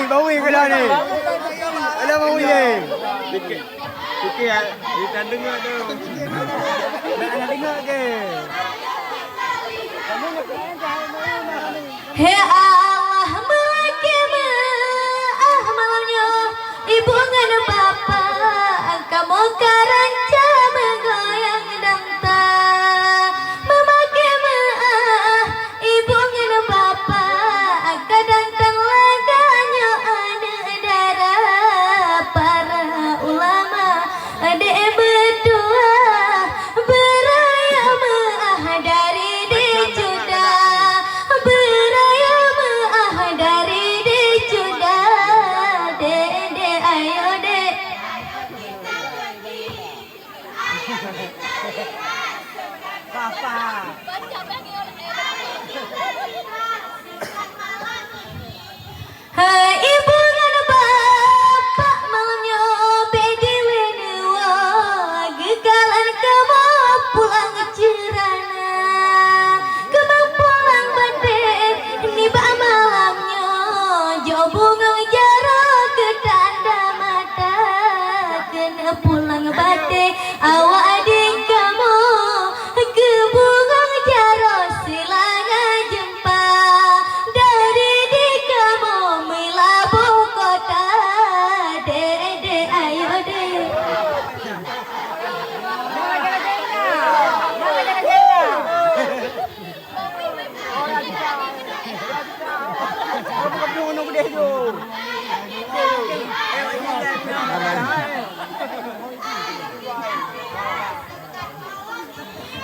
Bawi ke dah ni. Ada bawi ni. Sikit ya, kita dengar tu. Nak dengar ke? He Allah melaki malamnya ibu ngana bapa kamu karanca menggoyang dangta memaki ibu ngana bapa kadang laganya ada darah para ulama ada berdua beraya dari dicuda beraya dari dicuda de ayo de Papa. Hai ibu dan bapak malamnya bedi wenua gekalan kamu pulang cerana kamu pulang bade niba malamnya jauh bunga jarak ke tanda mata kena pulang bade awak adik kamu ke bunga jarak silanya jumpa dari di kamu melabu kota de ayo de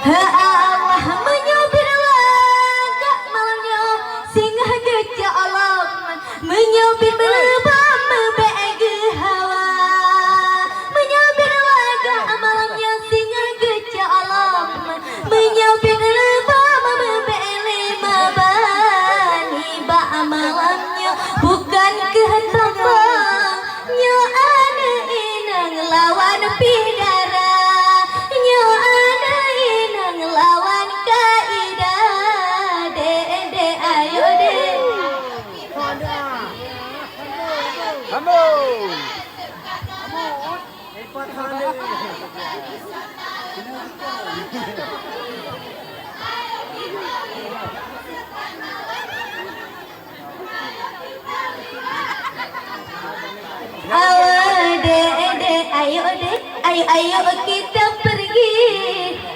Allah menyopir laga malamnya singa gajah alam menyopir belebam membege hawa menyopir laga malamnya singa gajah alam menyopir belebam membege mabani ba malamnya bukan kehendak nya ana inang lawan pidara nya ana inang lawan kaidah de ayo de Kamu. Lipat hande. Ayo kita pergi,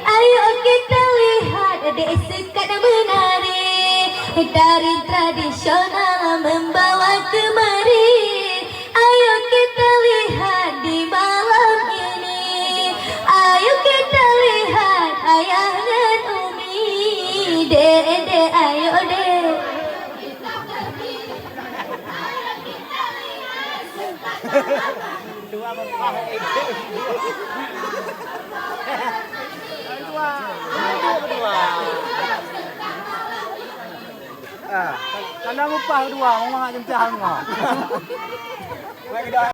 ayo kita lihat dek sekat menari dari tradisional membawa kemari. Ayo kita lihat di malam ini, ayo kita lihat ayah dan umi, dek ayo dek. Dua bapa. Dua. Ah, kandang upah dua, mau ngajak jam.